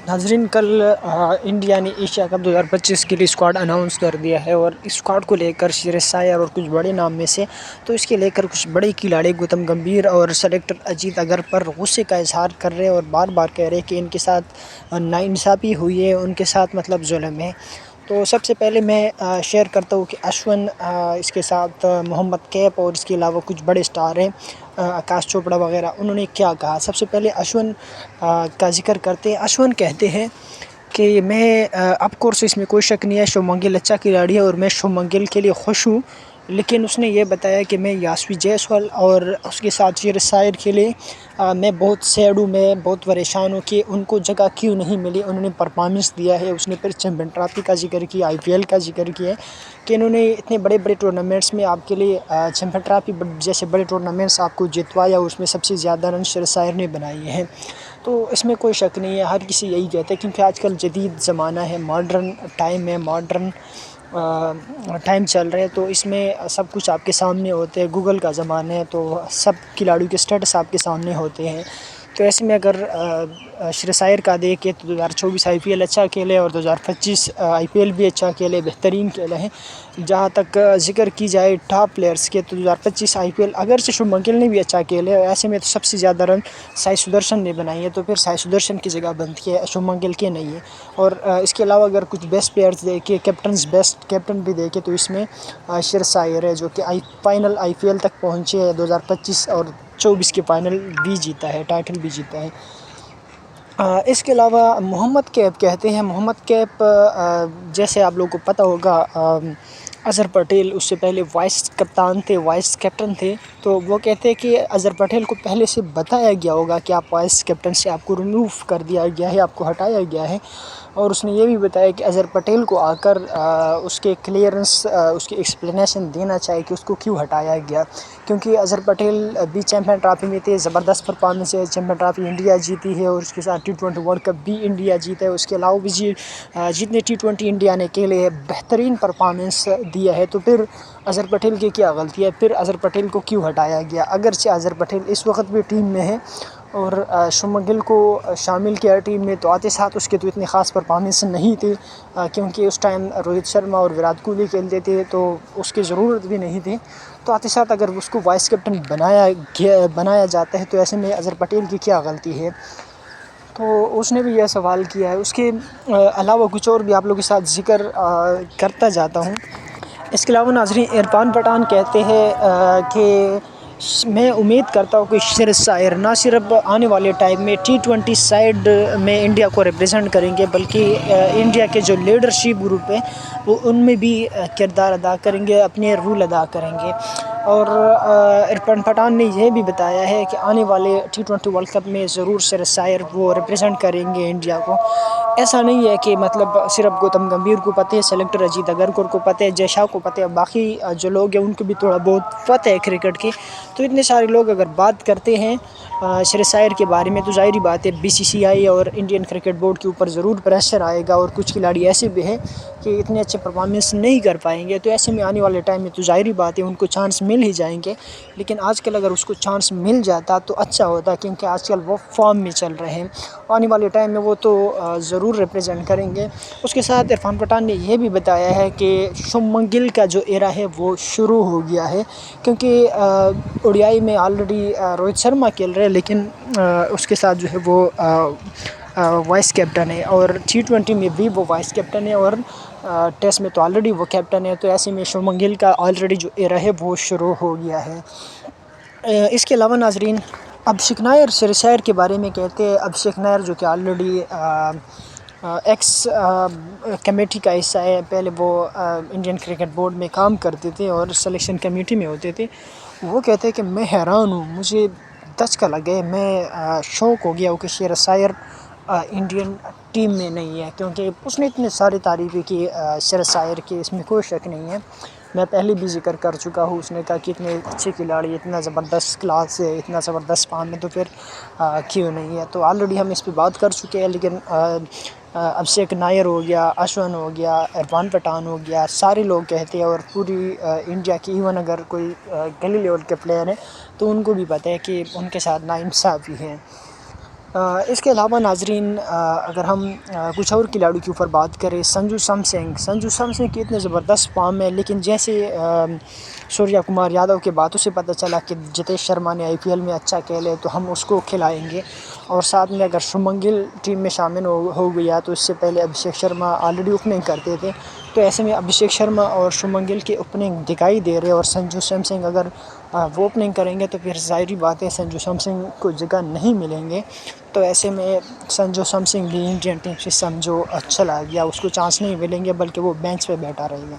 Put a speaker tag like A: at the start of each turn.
A: नाजरीन, कल इंडिया ने एशिया कप 2025 के लिए स्क्वाड अनाउंस कर दिया है और इस स्क्वाड को लेकर शेरस अय्यर और कुछ बड़े नाम में से तो इसके लेकर कुछ बड़े खिलाड़ी गौतम गंभीर और सेलेक्टर अजीत अगर पर गुस्से का इजहार कर रहे हैं और बार बार कह रहे हैं कि इनके साथ नाइंसाफ़ी हुई है, उनके साथ मतलब जुल्म है। तो सबसे पहले मैं शेयर करता हूँ कि अश्विन, इसके साथ मोहम्मद कैफ और इसके अलावा कुछ बड़े स्टार हैं, आकाश चोपड़ा वगैरह, उन्होंने क्या कहा। सबसे पहले अश्विन का जिक्र करते हैं। अश्विन कहते हैं कि मैं ऑफ कोर्स इसमें कोई शक नहीं है, शुभमन गिल अच्छा खिलाड़ी है और मैं शुभमन गिल के लिए खुश हूँ, लेकिन उसने ये बताया कि मैं यास्वी जायसवाल और उसके साथ शेरस अय्यर के लिए मैं बहुत सैड हूँ, मैं बहुत परेशान हूँ कि उनको जगह क्यों नहीं मिली। उन्होंने परफॉर्मेंस दिया है। उसने फिर चैंपियन ट्रॉफी का जिक्र किया, IPL का जिक्र किया कि इन्होंने इतने बड़े बड़े टूर्नामेंट्स में आपके लिए चैंपियन ट्रॉफी जैसे बड़े टूर्नामेंट्स आपको जितवाया, उसमें सबसे ज़्यादा रन शेरस अय्यर ने बनाए हैं। तो इसमें कोई शक नहीं है, हर किसी यही कहते हैं, क्योंकि आजकल जदीद ज़माना है, मॉडर्न टाइम है, मॉडर्न टाइम चल रहे हैं, तो इसमें सब कुछ आपके सामने होते हैं। गूगल का ज़माना है, तो सब खिलाड़ियों के स्टेटस आपके सामने होते हैं। तो ऐसे में अगर शेरस अय्यर का देखें तो 2024 IPL अच्छा खेले और 2025 IPL भी अच्छा खेले, बेहतरीन खेले हैं। जहाँ तक ज़िक्र की जाए टॉप प्लेयर्स के, तो 2025 IPL अगर से शुभमन गिल ने भी अच्छा खेले, ऐसे में तो सबसे ज़्यादा रन साई सुदर्शन ने बनाई है, तो फिर साई सुदर्शन की जगह बनती है, शुभमन गिल की नहीं है। और इसके अलावा अगर कुछ बेस्ट प्लेयर्स देखें, कैप्टन्स बेस्ट कैप्टन भी देखें, तो इसमें शेरस अय्यर है, जो कि फाइनल IPL तक पहुँचे हैं 2025 और 24 के फाइनल भी जीता है, टाइटल भी जीता है। इसके अलावा मोहम्मद कैफ कहते हैं, मोहम्मद कैफ जैसे आप लोगों को पता होगा, अज़हर पटेल उससे पहले वाइस कप्तान थे, वाइस कैप्टन थे। तो वो कहते हैं कि अज़हर पटेल को पहले से बताया गया होगा कि आप वाइस कैप्टन से आपको रिमूव कर दिया गया है, आपको हटाया गया है। और उसने ये भी बताया कि अज़हर पटेल को आकर उसके क्लियरेंस, उसकी एक्सप्लेनेशन देना चाहिए कि उसको क्यों हटाया गया, क्योंकि अज़हर पटेल भी चैंपियन ट्रॉफी में थे, ज़बरदस्त परफॉर्मेंस है, चैंपियन ट्रॉफी इंडिया जीती है और उसके साथ T20 वर्ल्ड कप भी इंडिया जीता है। उसके अलावा भी जितने T20 इंडिया ने खेले हैं, बेहतरीन परफॉर्मेंस दिया है। तो फिर अज़हर पटेल की क्या गलती है, फिर अज़हर पटेल को क्यों हटाया गया। अगरचे अज़हर पटेल इस वक्त भी टीम में है और शुभमन गिल को शामिल किया टीम में, तो आते साथ उसके तो इतनी ख़ास परफॉर्मेंस नहीं थी, क्योंकि उस टाइम रोहित शर्मा और विराट कोहली खेलते थे, तो उसकी ज़रूरत भी नहीं थी। तो आते साथ अगर उसको वाइस कैप्टन बनाया जाता है, तो ऐसे में अज़हर पटेल की क्या गलती है। तो उसने भी यह सवाल किया है। उसके अलावा कुछ और भी आप लोगों के साथ ज़िक्र करता जाता हूँ। इसके अलावा नाज़रीन, इरफान पठान कहते हैं कि मैं उम्मीद करता हूँ कि शेरस अय्यर ना सिर्फ आने वाले टाइम में T20 साइड में इंडिया को रिप्रेजेंट करेंगे, बल्कि इंडिया के जो लीडरशिप ग्रुप है वो उनमें भी किरदार अदा करेंगे, अपने रूल अदा करेंगे। और इरफान पठान ने यह भी बताया है कि आने वाले T20 वर्ल्ड कप में ज़रूर शेरस अय्यर वो रिप्रेजेंट करेंगे इंडिया को। ऐसा नहीं है कि मतलब सिर्फ गौतम गंभीर को पता है, सेलेक्टर अजीत अगरकर को पता है, जय शाह को पता है, बाकी जो लोग हैं उनको भी थोड़ा बहुत पता है क्रिकेट की। तो इतने सारे लोग अगर बात करते हैं शेरस अय्यर के बारे में, तो ज़ाहिर बात है BCCI और इंडियन क्रिकेट बोर्ड के ऊपर ज़रूर प्रेशर आएगा। और कुछ खिलाड़ी ऐसे भी हैं कि इतने अच्छे परफॉर्मेंस नहीं कर पाएंगे, तो ऐसे में आने वाले टाइम में तो ज़ाहिर बात है उनको चांस मिल ही जाएंगे। लेकिन आजकल अगर उसको चांस मिल जाता तो अच्छा होता, क्योंकि आजकल वो फॉर्म में चल रहे हैं। आने वाले टाइम में वो तो ज़रूर रिप्रेजेंट करेंगे। उसके साथ इरफान पठान ने यह भी बताया है कि शुभमन गिल का जो एरा है वो शुरू हो गया है, क्योंकि ODI में ऑलरेडी रोहित शर्मा खेल रहे हैं, लेकिन उसके साथ जो है वो वाइस कैप्टन है, और T20 में भी वो वाइस कैप्टन है, और टेस्ट में तो ऑलरेडी वो कैप्टन है। तो ऐसे में शुभमन गिल का ऑलरेडी जो एरा है वो शुरू हो गया है। इसके अलावा नाजरीन, अभिषेक नायर शेरस अय्यर के बारे में कहते हैं। अभिषेक नायर जो कि ऑलरेडी एक्स कमेटी का हिस्सा है, पहले वो इंडियन क्रिकेट बोर्ड में काम करते थे और सिलेक्शन कमेटी में होते थे। वो कहते हैं कि मैं हैरान हूँ, मुझे धचका लगे, मैं शौक हो गया हूँ कि शेरस अय्यर इंडियन टीम में नहीं है, क्योंकि उसने इतने सारी तारीफ़ें की शेरस अय्यर की, इसमें कोई शक नहीं है। मैं पहले भी जिक्र कर चुका हूँ, उसने कहा कि इतने अच्छे खिलाड़ी, इतना ज़बरदस्त क्लास है, इतना ज़बरदस्त फॉर्म है, तो फिर क्यों नहीं है। तो ऑलरेडी हम इस पे बात कर चुके हैं। लेकिन अभिषेक नायर हो गया, अश्विन हो गया, इरफान पठान हो गया, सारे लोग कहते हैं, और पूरी इंडिया की इवन अगर कोई गली लेवल के प्लेयर हैं तो उनको भी पता है कि उनके साथ नाइंसाफ़ी है। اس کے علاوہ ناظرین اگر ہم کچھ اور کھلاڑیوں کے اوپر بات کریں، سنجو سمسنگ کی اتنے زبردست فارم ہے، لیکن جیسے سوریا کمار یادو کے باتوں سے پتہ چلا کہ جتیش شرما نے IPL میں اچھا کھیلے تو ہم اس کو کھلائیں گے، اور ساتھ میں اگر شبھمن گل ٹیم میں شامل ہو گیا تو اس سے پہلے ابھیشیک شرما آلریڈی اوپننگ کرتے تھے، تو ایسے میں ابھیشیک شرما اور شبھمن گل کی اوپننگ دکھائی دے رہے، اور سنجو سیمسنگ اگر وہ اوپننگ کریں گے تو پھر ظاہری بات ہے سنجو سیمسنگ کو جگہ نہیں ملیں گے، تو ایسے میں سنجو سیمسنگ بھی انڈین ٹیم سے سمجھو چلا گیا، اس کو چانس نہیں ملیں گے بلکہ وہ بینچ پہ بیٹھا رہے گا۔